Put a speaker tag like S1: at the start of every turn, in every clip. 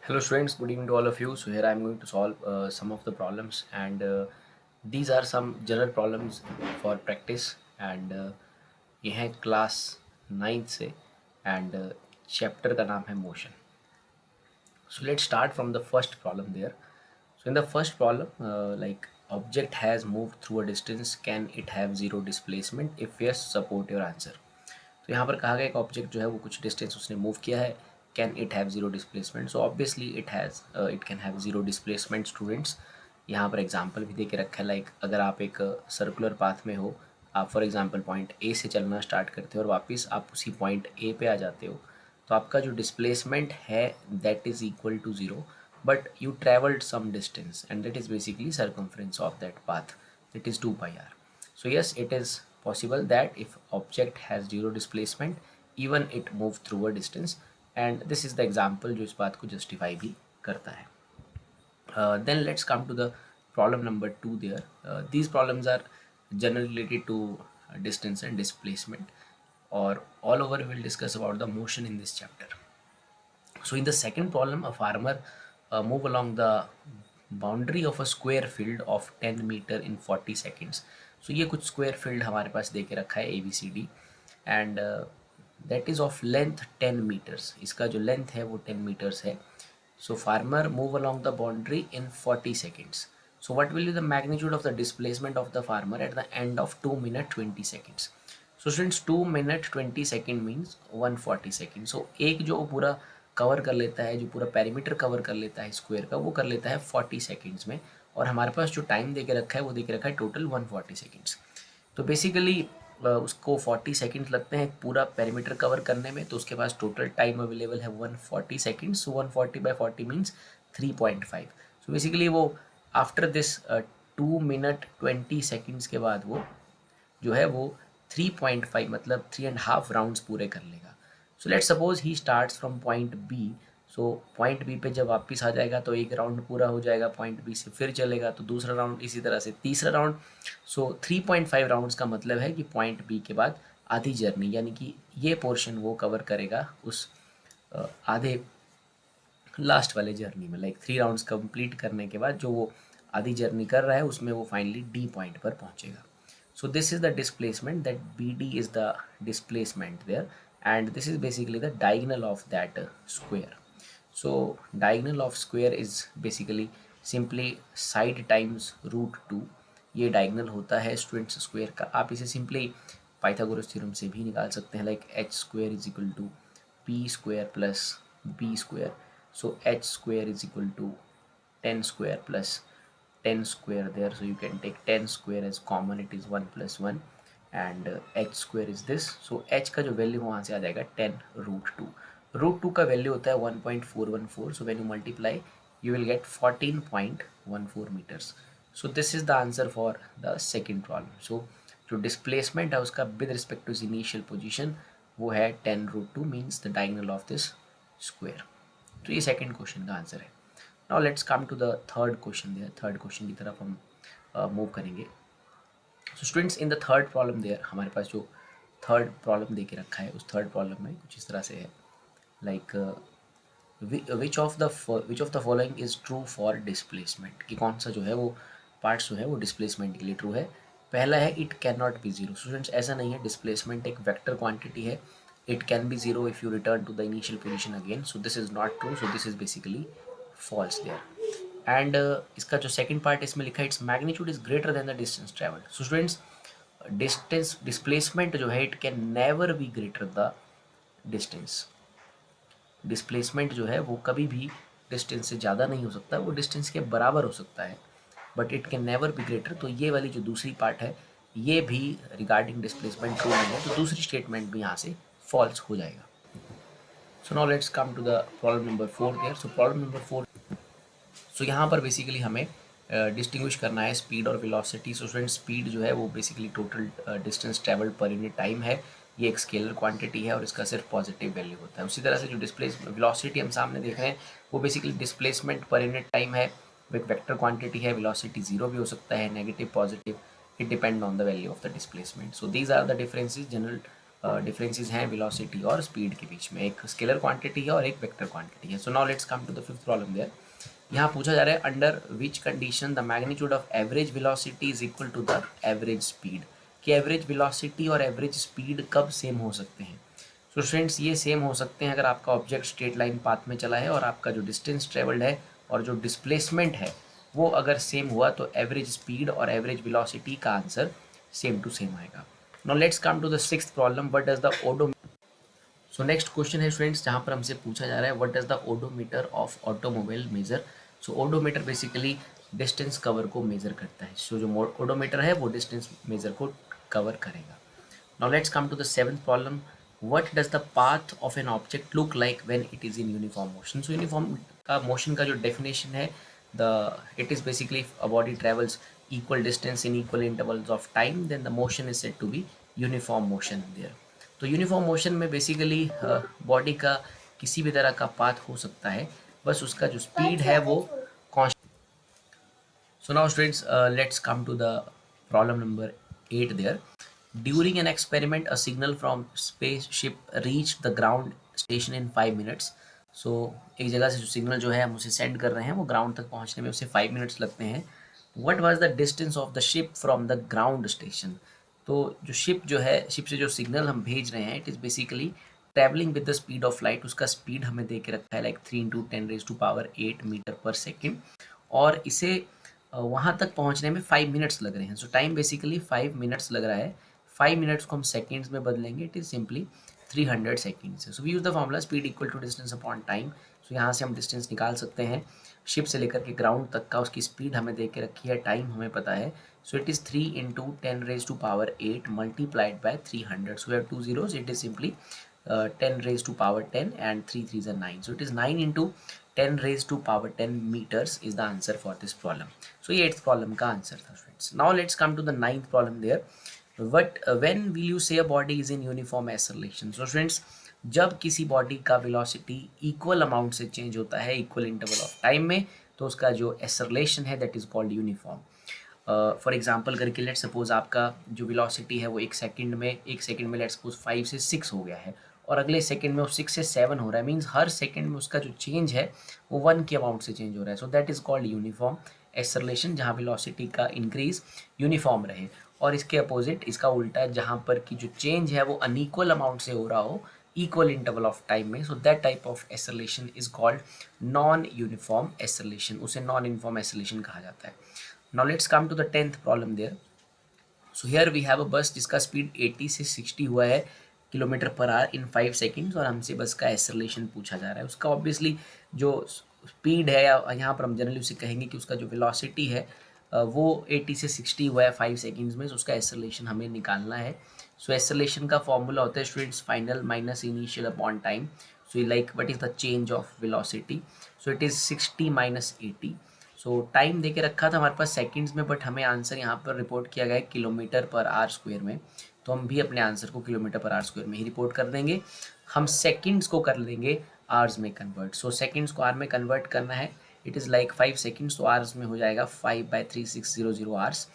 S1: Hello students, good evening to all of you. So here I am going to solve some of the problems and these are some general problems for practice and ये है class 9th से and chapter का नाम है motion. So let's start from the first problem there. So in the first problem, like object has moved through a distance, can it have zero displacement? If yes, support your answer. तो यहाँ पर कहा गया एक object जो है वो कुछ डिस्टेंस उसने मूव किया है, can it have zero displacement. So obviously it can have zero displacement students. यहाँ पर एग्जांपल भी दे के रखा है, लाइक अगर आप एक सर्कुलर पाथ में हो, आप फॉर एग्जांपल पॉइंट ए से चलना स्टार्ट करते हो और वापस आप उसी पॉइंट ए पे आ जाते हो, तो आपका जो डिस्प्लेसमेंट है that is equal to zero, but you travelled some distance and that is basically circumference of that path, that is 2 pi r. So yes, it is possible that if object has zero displacement, even it move through a distance, and this is the example जो इस बात को justify भी करता है. Then let's come to the problem number 2 there. These problems are generally related to distance and displacement, or all over we'll discuss about the motion in this chapter. So in the second problem, a farmer move along the boundary of a square field of 10 meter in 40 seconds. So ये कुछ square field हमारे पास दे के रखा है ABCD and that is of length 10 meters. इसका जो length है वो 10 meters है. So farmer move along the boundary in 40 seconds. So what will be the magnitude of the displacement of the farmer at the end of 2 minute 20 seconds? So students 2 minute 20 second means 140 seconds. So एक जो पूरा cover कर लेता है, जो पूरा perimeter cover कर लेता है स्क्वायर का, वो कर लेता है 40 सेकेंड्स में, और हमारे पास जो टाइम दे के रखा है वो दे के रखा है टोटल 140 सेकेंड्स. तो बेसिकली उसको 40 सेकेंड्स लगते हैं पूरा पेरीमीटर कवर करने में, तो उसके पास टोटल टाइम अवेलेबल है 140 सेकेंड्स. सो 140/40 मीन्स 3.5. सो बेसिकली वो आफ्टर दिस 2 मिनट 20 सेकेंड्स के बाद वो जो है वो 3.5 मतलब 3.5 राउंड्स पूरे कर लेगा. So let suppose he starts from point B. So point B पे जब वापस आ जाएगा तो एक राउंड पूरा हो जाएगा, पॉइंट बी से फिर चलेगा तो दूसरा राउंड, इसी तरह से तीसरा राउंड. सो 3.5 राउंड्स का मतलब है कि पॉइंट बी के बाद आधी जर्नी, यानी कि ये पोर्शन वो कवर करेगा उस आधे लास्ट वाले जर्नी में, लाइक 3 राउंड्स कंप्लीट करने के बाद जो वो आधी जर्नी कर रहा है उसमें वो फाइनली डी पॉइंट पर पहुंचेगा. So this is the displacement, that BD is the displacement there, and this is basically the diagonal of that square. So diagonal of square is basically simply side times root 2. ये diagonal होता है students square का. आप इसे simply Pythagoras theorem से भी निकाल सकते हैं, like h square is equal to p square plus b square. So h square is equal to 10 square plus 10 square there, so you can take 10 square as common, it is 1 plus 1, and h square is this. So h का जो value वहाँ से आ जाएगा 10 root to. Root two का value होता है 1.414. So when you multiply you will get 14.14 meters. So this is the answer for the second problem. So जो displacement है उसका with respect to its initial position वो है 10 root two means the diagonal of this square. तो ये second question का answer है. Now let's come to the third question there. Third question की तरफ हम मूव करेंगे. So students in the third problem there हमारे पास जो थर्ड प्रॉब्लम दे के रखा है उस थर्ड प्रॉब्लम में कुछ इस तरह से है, like which of the following is true for displacement, कि कौन सा जो है वो पार्ट्स जो है वो डिस्प्लेसमेंट के लिए ट्रू है. पहला है it can not be zero. Students ऐसा नहीं है, डिस्प्लेसमेंट एक वेक्टर क्वांटिटी है. It can be zero if you return to the initial position again. So this is not true. So this is basically false there. And इसका जो second part इसमें लिखा है, it's magnitude is greater than the distance travelled. So students distance displacement जो है it can never be greater the distance. Displacement जो है वो कभी भी डिस्टेंस से ज़्यादा नहीं हो सकता, वो डिस्टेंस के बराबर हो सकता है, but it can never be greater. तो ये वाली जो दूसरी पार्ट है ये भी रिगार्डिंग डिस्प्लेसमेंट ट्रू नहीं है, तो दूसरी स्टेटमेंट भी यहाँ से फॉल्स हो जाएगा. So now let's come to the problem number 4 there. So problem number 4, so यहाँ पर बेसिकली हमें डिस्टिंग्विश करना है स्पीड और वेलोसिटी. सो स्टूडेंट स्पीड जो है वो बेसिकली टोटल डिस्टेंस ट्रेवल्ड पर यूनिट टाइम है. ये एक स्केलर क्वांटिटी है और इसका सिर्फ पॉजिटिव वैल्यू होता है. उसी तरह से जो वेलोसिटी हम सामने देख रहे हैं वो बेसिकली डिस्प्लेसमेंट पर यूनिट टाइम है, वो एक वेक्टर क्वांटिटी है. वेलोसिटी जीरो भी हो सकता है, negative, positive, it depend on the value of the displacement. So these are the differences, general differences हैं वेलोसिटी और स्पीड के बीच में, एक स्केलर क्वांटिटी है और एक वेक्टर क्वांटिटी है. So now let's come to the fifth problem there. यहाँ पूछा जा रहा है under which condition the magnitude of average velocity is equal to the average speed, कि एवरेज वेलोसिटी और एवरेज स्पीड कब सेम हो सकते हैं. सो स्टूडेंट्स ये सेम हो सकते हैं अगर आपका ऑब्जेक्ट स्ट्रेट लाइन पाथ में चला है और आपका जो डिस्टेंस ट्रेवल्ड है और जो डिस्प्लेसमेंट है वो अगर सेम हुआ तो एवरेज स्पीड और एवरेज वेलोसिटी का आंसर सेम टू सेम आएगा. Now let's come to the sixth problem. What does the odo. So next question है स्टूडेंट्स जहाँ पर हमसे पूछा जा रहा है what does the odometer of automobile measure. So odometer basically distance cover को मेजर करता है. सो जो ओडोमीटर है वो डिस्टेंस मेजर को कवर करेगा. Now let's come to the seventh problem. What does the path of an object look like when it is in uniform motion. So uniform का motion का जो डेफिनेशन है, the it is basically a body travels equal distance in equal intervals of time, then the motion is said to be uniform motion there. तो uniform motion में basically body का किसी भी तरह का पाथ हो सकता है, बस उसका जो स्पीड है वो constant. So now students let's come to the problem number 8 there. During an experiment a signal from space ship reach the ground station in 5 minutes. So एक जगह से जो सिग्नल जो है हम उसे सेंड कर रहे हैं वो ग्राउंड तक पहुंचने में उसे 5 मिनट्स लगते हैं. What was the distance of the ship from the ground station. तो जो शिप जो है, शिप से जो सिग्नल हम भेज रहे हैं, it is basically travelling with the speed of light. उसका स्पीड हमें दे के रखा है लाइक 3 × 10⁸ मीटर पर सेकेंड, और इसे वहाँ तक पहुँचने में 5 मिनट्स लग रहे हैं. सो टाइम बेसिकली 5 मिनट्स लग रहा है. 5 मिनट्स को हम सेकेंड्स में बदलेंगे, it is simply 300 seconds. So we use the formula speed equal to distance upon time. So यहाँ से हम डिस्टेंस निकाल सकते हैं शिप से लेकर के ग्राउंड तक का. उसकी स्पीड हमें दे के रखी है, टाइम हमें पता है. So it is 3 × 10⁻⁸ multiplied by 300. So we have 2 zeros. It is simply 10⁻10 and 3 3s are 9. So it is 9 into 10⁻10 meters is the answer for this problem. So ये 8th problem का answer था friends. Now let's come to the 9th problem there. What when will you say a body is in uniform acceleration? So friends, जब किसी body का velocity equal amount से change होता है equal interval of time में, तो उसका जो एक्सेलरेशन है that is called uniform. For example करके लेट सपोज आपका जो वेलोसिटी है वो एक सेकंड में लेट सपोज 5 से 6 हो गया है, और अगले सेकंड में वो 6 से 7 हो रहा है. मींस हर सेकंड में उसका जो चेंज है वो 1 के अमाउंट से चेंज हो रहा है. So that is called uniform acceleration, जहाँ वेलोसिटी का इंक्रीज यूनिफॉर्म रहे. और इसके अपोजिट इसका उल्टा है, जहाँ पर कि जो चेंज है वो अनइक्वल अमाउंट से हो रहा हो इक्वल इंटरवल ऑफ टाइम में. So that type of acceleration is called non uniform acceleration. उसे नॉन यूनिफॉर्म एक्सेलरेशन कहा जाता है. Now let's come to the 10th problem there. So here we have a bus जिसका speed 80 से 60 हुआ है kilometre पर आवर इन 5 सेकेंड्स, और हमसे बस का एक्सेलरेशन पूछा जा रहा है. उसका ऑब्वियसली जो स्पीड है, या यहाँ पर हम जनरली उसे कहेंगे कि उसका जो वेलोसिटी है वो 80 से 60 हुआ है 5 सेकेंड्स में. so उसका एक्सेलरेशन हमें निकालना है. सो एक्सेलरेशन का फॉर्मूला होता है students final minus initial upon time. So like what is the change of velocity. So it is 60 - 80. So time दे के रखा था हमारे पास सेकंड्स में, बट हमें आंसर यहाँ पर रिपोर्ट किया गया है किलोमीटर पर आवर स्क्वायर में. तो हम भी अपने आंसर को किलोमीटर पर आवर स्क्वायर में ही रिपोर्ट कर देंगे. हम सेकंड्स को कर लेंगे आवर्स में कन्वर्ट. सो सेकंड्स को आवर में कन्वर्ट करना है. इट इज़ लाइक 5 सेकंड्स, तो आवर्स में हो जाएगा 5/3600 आवर्स.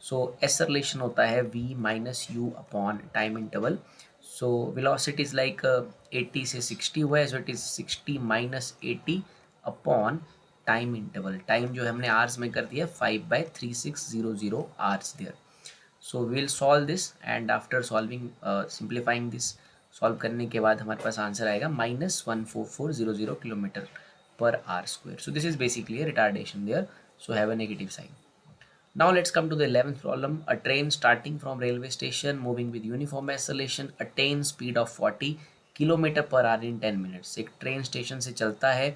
S1: सो एक्सेलरेशन होता है v - u upon time interval. So velocity is like 80 से 60 हुआ है, so it is 60 - 80 upon time interval. Time जो है हमने आवर्स में कर दिया 5/3600 hours there. So we will solve this, and after solving simplifying this, solve करने के बाद हमारे पास आंसर आएगा -14400 किलोमीटर पर hour square. So this is basically retardation there, so have a negative sign. Now let's come to the 11th problem. A train starting from railway station moving with uniform acceleration attains speed of 40 kilometre पर our in 10 minutes. एक train station से चलता है,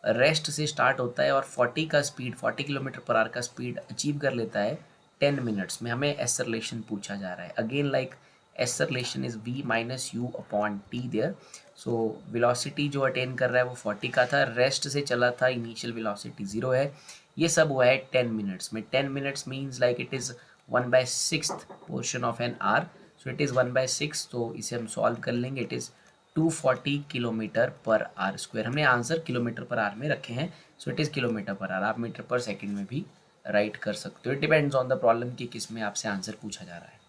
S1: rest से start होता है और 40 kilometre पर आवर का स्पीड अचीव कर लेता है 10 मिनट्स में. हमें एक्सेलरेशन पूछा जा रहा है. Again like acceleration is v - u upon t there. So velocity जो अटेन कर रहा है वो 40 का था, रेस्ट से चला था, इनिशियल वेलोसिटी 0 है. ये सब हुआ है 10 मिनट्स में. 10 minutes means like it is 1/6 portion of an hour. So it is 1/6. तो इसे हम सॉल्व कर लेंगे. इट इज़ 240 किलोमीटर पर आवर स्क्वायर. हमने आंसर किलोमीटर पर आवर में रखे हैं. सो इट इज़ किलोमीटर पर आवर. आप मीटर पर सेकंड में भी राइट कर सकते हो. It depends on the problem कि किस में आपसे आंसर पूछा जा रहा है.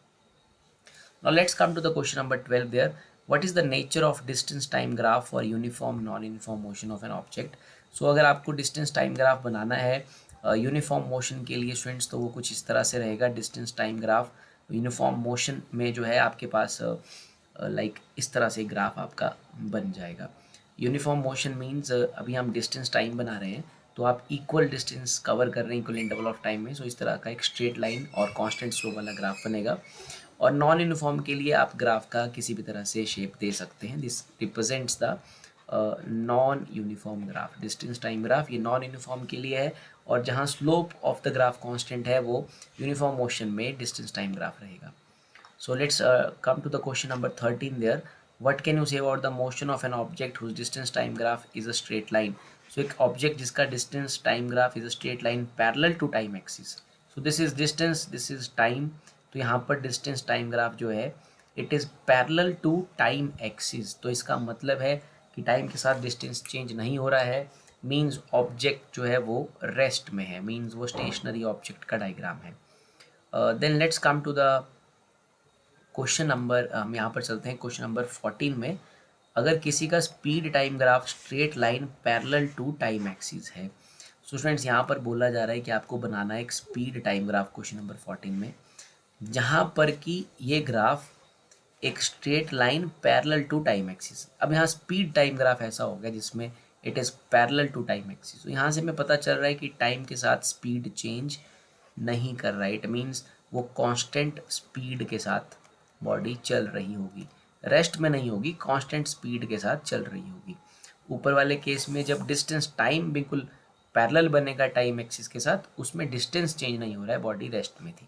S1: Now let's come to the question number 12 there. What is the nature of distance time graph for uniform non-uniform motion of an object? So अगर आपको डिस्टेंस टाइम ग्राफ बनाना है यूनिफॉर्म मोशन के लिए स्टूडेंट्स, तो वो कुछ इस तरह से रहेगा distance time graph. Uniform motion में जो है आपके पास लाइक इस तरह से ग्राफ आपका बन जाएगा। यूनिफॉर्म मोशन मीन्स अभी हम डिस्टेंस टाइम बना रहे हैं, तो आप इक्वल डिस्टेंस कवर कर रहे हैं इक्वल इंटरवल ऑफ टाइम में, सो इस तरह का एक स्ट्रेट लाइन और कांस्टेंट स्लोप वाला ग्राफ बनेगा। और नॉन यूनिफॉर्म के लिए आप ग्राफ का किसी भी तरह से शेप दे सकते हैं। This represents the non uniform graph. Distance time graph ये नॉन यूनिफॉर्म के लिए है, और जहाँ slope of the graph constant है वो यूनिफॉर्म मोशन में डिस्टेंस टाइम ग्राफ रहेगा। So let's come to the question number 13 there. What can you say about the motion of an object whose distance time graph is a straight line? So एक object जिसका distance time graph is a straight line parallel to time axis. So this is distance, this is time. तो यहाँ पर distance time graph जो है it is parallel to time axis. तो इसका मतलब है कि time के साथ distance change नहीं हो रहा है, means object जो है वो rest में है, means वो stationary object का diagram है। Then let's come to the question number, हम यहाँ पर चलते हैं क्वेश्चन नंबर 14 में। अगर किसी का speed time graph straight line parallel to time axis है, सो स्टूडेंट्स यहाँ पर बोला जा रहा है कि आपको बनाना है एक speed time graph question number 14 में, जहाँ पर कि ये ग्राफ एक straight line parallel to time axis. अब यहाँ स्पीड टाइम ग्राफ ऐसा हो गया जिसमें it is parallel to time axis, तो यहाँ से हमें पता चल रहा है कि टाइम के साथ स्पीड चेंज नहीं कर रहा है। इट मीन्स वो कांस्टेंट स्पीड के साथ बॉडी चल रही होगी, रेस्ट में नहीं होगी, कांस्टेंट स्पीड के साथ चल रही होगी। ऊपर वाले केस में जब डिस्टेंस टाइम बिल्कुल पैरेलल बनेगा टाइम एक्सिस के साथ, उसमें डिस्टेंस चेंज नहीं हो रहा है, बॉडी रेस्ट में थी।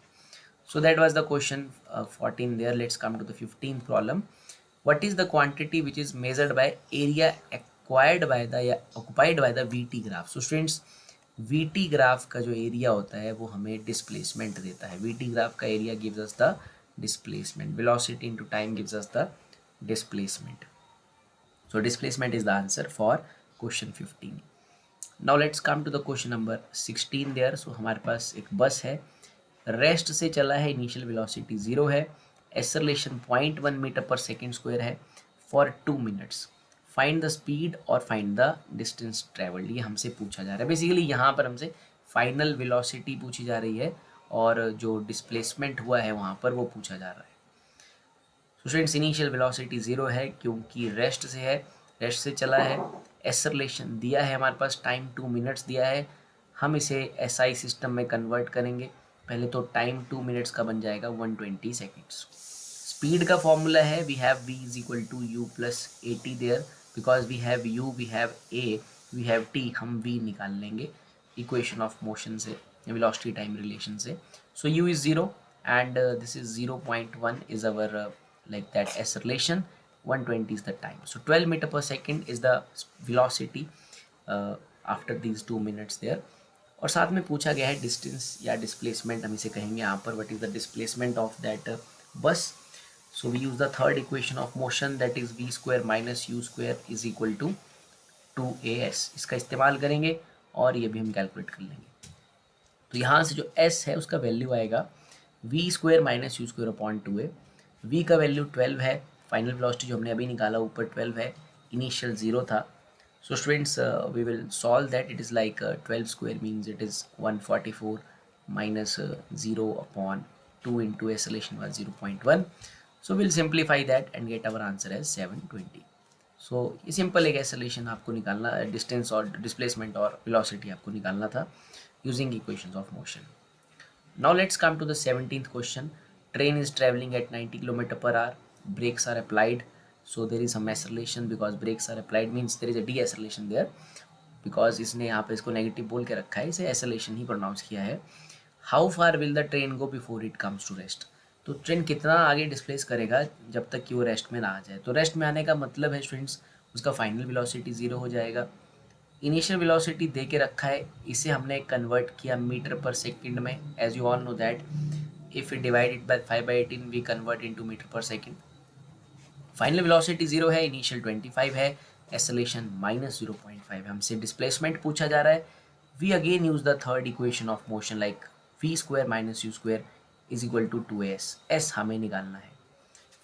S1: So that was the question 14 there. Let's come to the 15th problem. What is the quantity which is measured by area acquired by the या occupied by the VT graph? So students, VT graph का जो area होता है वो हमें displacement देता है। VT graph का area gives us the displacement. Velocity into time gives us the displacement. So displacement is the answer for question 15. Now let's come to the question number 16 there. So हमारे पास एक बस है, rest से चला है, initial velocity 0 है, acceleration 0.1 metre पर second square है for 2 minutes. Find the speed और फाइंड द डिस्टेंस ट्रेवल्ड, ये हमसे पूछा जा रहा है। बेसिकली यहाँ पर हमसे फाइनल वेलोसिटी पूछी जा रही है और जो डिस्प्लेसमेंट हुआ है वहाँ पर वो पूछा जा रहा है। तो स्टूडेंट्स इनिशियल वेलोसिटी 0 है क्योंकि रेस्ट से है, रेस्ट से चला है। एक्सेलरेशन दिया है हमारे पास, टाइम 2 मिनट्स दिया है। हम इसे एसआई सिस्टम में कन्वर्ट करेंगे। पहले तो टाइम 2 मिनट्स का बन जाएगा 120 सेकेंड्स। स्पीड का फॉर्मूला है we have v is equal to u plus a t there, because we have u, we have a, we have t, हम v निकाल लेंगे इक्वेशन ऑफ मोशन से, वेलोसिटी टाइम रिलेशन से। So u is 0 and this is 0.1 is our like that acceleration, 120 is the time. So 12 meter per second is the velocity after these 2 minutes there. और साथ में पूछा गया है distance या displacement, हम इसे कहेंगे यहाँ पर what is the displacement of that bus. So we use the third equation of motion that is v square minus u square is equal to 2as, इसका इस्तेमाल करेंगे और ये भी हम कैलकुलेट कर लेंगे। तो यहाँ से जो s है उसका वैल्यू आएगा v square minus u square upon 2a। v का वैल्यू 12 है, फाइनल वेलोसिटी जो हमने अभी निकाला ऊपर 12 है, इनिशियल 0 था। So students, we will solve that. It is like 12 square means it is 144 minus 0 upon 2 into acceleration was 0.1. So we'll simplify that and get our answer as 720. So ये simple एक acceleration आपको निकालना, distance और displacement और velocity आपको निकालना था using equations of motion. Now let's come to the 17th question. Train is traveling at 90 km per hour. Brakes are applied. So there is some acceleration because brakes are applied, means there is a deceleration there because इसने यहाँ पे इसको negative बोल के रखा है, इसे acceleration ही pronounce किया है। How far will the train go before it comes to rest? तो ट्रेन कितना आगे डिस्प्लेस करेगा जब तक कि वो रेस्ट में ना आ जाए। तो रेस्ट में आने का मतलब है स्टूडेंट्स उसका फाइनल वेलोसिटी 0 हो जाएगा। इनिशियल वेलोसिटी दे के रखा है, इसे हमने कन्वर्ट किया मीटर पर सेकंड में। As you all know that if we divide it by 5/18 we convert into metre पर सेकंड। फाइनल वेलोसिटी 0 है, इनिशियल 25 है, एक्सेलरेशन माइनस 0.5 है। हमसे डिस्प्लेसमेंट पूछा जा रहा है। We again use the third equation of motion like v square minus u square is equal to 2as, s हमें निकालना है।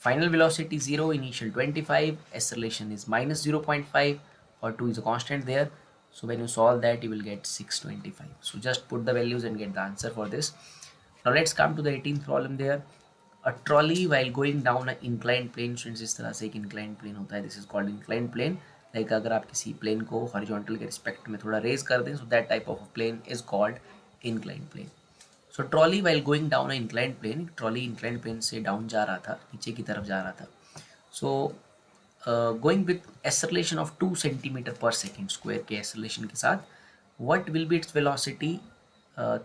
S1: Final velocity 0, initial 25, acceleration is minus 0.5, or 2 is a constant there. So when you solve that, you will get 625. So just put the values and get the answer for this. Now let's come to the 18th problem there. A trolley while going down an inclined plane, students इस तरह से एक inclined plane होता है, this is called inclined plane. Like अगर आप किसी plane को horizontal के respect में थोड़ा raise कर दें, so that type of plane is called inclined plane. So trolley while going down inclined plane, trolley inclined plane से डाउन जा रहा था, नीचे की तरफ जा रहा था. So going with acceleration of 2 centimetre per second square के एसरलेशन के साथ, what will be its velocity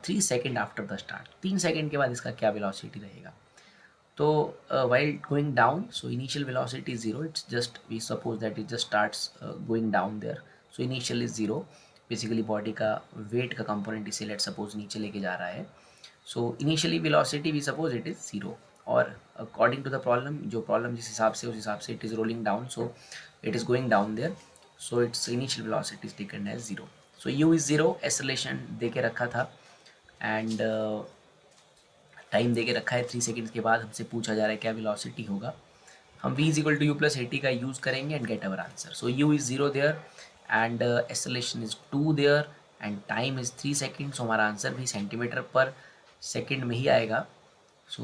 S1: 3 second after the start. 3 second के बाद इसका क्या वेलोसिटी रहेगा. तो while going down, so initial velocity is zero. It's just we suppose that it just starts going down there. So initial is zero. Basically body का weight का component इसे let suppose नीचे लेके जा रहा है. So initially velocity we suppose it is 0, or according to the problem, जो problem जिस हिसाब से उस हिसाब से it is rolling down, so it is going down there, so its initial velocity is taken as 0. So u is 0, acceleration दे के रखा था and टाइम दे के रखा है 3 सेकेंड्स के बाद हमसे पूछा जा रहा है क्या वेलोसिटी होगा. हम v is equal to u plus at का यूज़ करेंगे and get our answer. So u is 0 there and acceleration is 2 there and time is 3 second. So हमारा आंसर भी सेंटीमीटर पर सेकेंड में ही आएगा. सो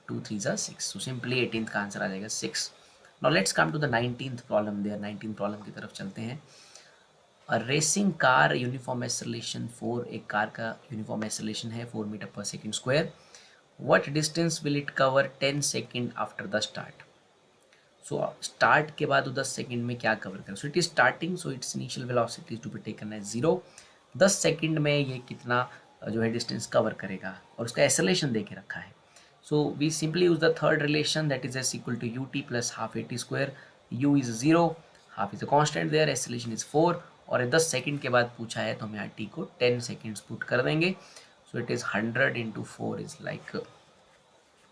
S1: 2 3 ज़ा 6. सो सिंपली 18th का answer आ जाएगा 6. Now let's come to the 19th problem there. 19th problem की तरफ चलते हैं. A racing car uniform acceleration 4, एक कार का यूनिफॉर्म एक्सेलरेशन है 4 मीटर पर second square. What distance will it cover 10 second after the start. So start के बाद वो 10 सेकेंड में क्या कवर करें. So it is starting, so it's initial velocity to be taken as 0. 10 second में ये कितना जो है डिस्टेंस कवर करेगा, और उसका एक्सेलरेशन दे के रखा है. So we simply use the third relation, that is s equal to u t plus half a t square. U is 0, half is a constant there, acceleration is 4, और 10 second के बाद पूछा है तो हम यहाँ टी को 10 सेकेंड्स पुट कर देंगे. So it is 100 into 4 is like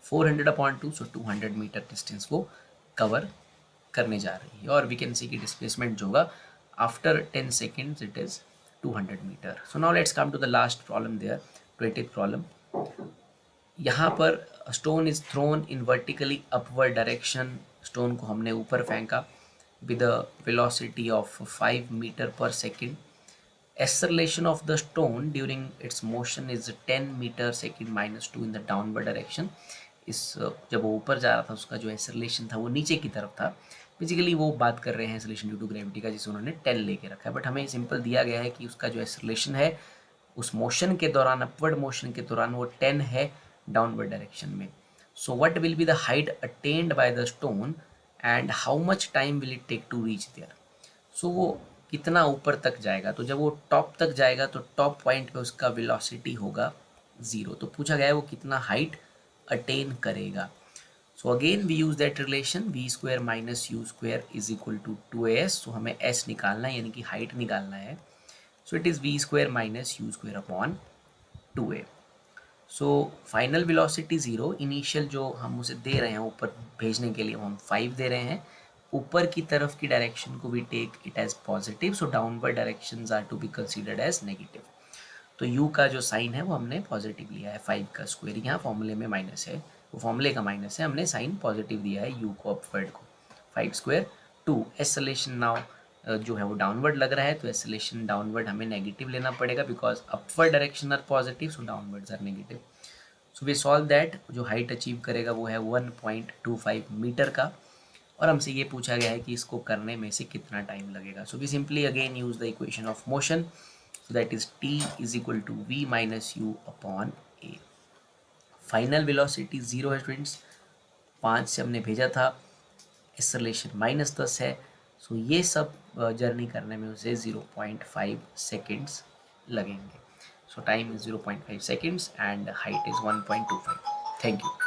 S1: 400/2. सो 200 मीटर डिस्टेंस वो कवर करने जा रही है. और वी कैन सी की डिस्प्लेसमेंट जो होगा after 10 seconds it is 200 metre. So now let's come to the last problem there, 20th problem. यहाँ पर stone is thrown in vertically upward direction. Stone को हमने ऊपर फेंका with a velocity of 5 metre पर second. Acceleration of the stone during its motion is 10 metre second minus 2 in the downward direction. इस जब वो ऊपर जा रहा था उसका जो एक्सेलरेशन था वो नीचे की तरफ था. बेसिकली वो बात कर रहे हैं एक्सेलरेशन ड्यू टू ग्रेविटी का, जिसे उन्होंने 10 लेके रखा है. बट हमें सिंपल दिया गया है कि उसका जो एक्सेलरेशन है उस मोशन के दौरान, अपवर्ड मोशन के दौरान, वो 10 है डाउनवर्ड डायरेक्शन में. So what will be the height attained by the stone and how much time will it take to reach there. सो वो कितना ऊपर तक जाएगा. तो जब वो टॉप तक जाएगा तो टॉप पॉइंट पे उसका वेलोसिटी होगा 0. तो पूछा गया है वो कितना हाइट अटेन करेगा. So again we use that relation, v square minus u square is equal to 2as. So हमें s निकालना है, यानी कि हाइट निकालना है. So it is v square minus u square upon 2a. So final velocity 0, initial जो हम उसे दे रहे हैं ऊपर भेजने के लिए हम 5 दे रहे हैं. ऊपर की तरफ की डायरेक्शन को we take it as positive. So downward directions are to be considered as negative. तो u का जो साइन है वो हमने पॉजिटिव लिया है. 5 का स्क्वायर यहाँ फॉर्मूले में माइनस है, वो फॉर्मूले का माइनस है, हमने साइन पॉजिटिव दिया है u को, अपवर्ड को. 5 स्क्वायर 2. एक्सेलरेशन नाउ जो है वो डाउनवर्ड लग रहा है, तो एक्सेलरेशन डाउनवर्ड हमें नेगेटिव लेना पड़ेगा because upward direction are positive, so downwards are negative. So we solve that. जो हाइट अचीव करेगा वो है 1.25 मीटर का, और हमसे ये पूछा गया है कि इसको करने में से कितना टाइम लगेगा. So we simply again use the equation of motion. So that is t is equal to v minus u upon a. Final velocity 0 है स्टूडेंट्स, 5 से हमने भेजा था. एक्सेलरेशन -10 है. सो ये सब जर्नी करने में उसे 0.5 सेकेंड्स लगेंगे. सो time is 0.5 seconds and height is 1.25. Thank you.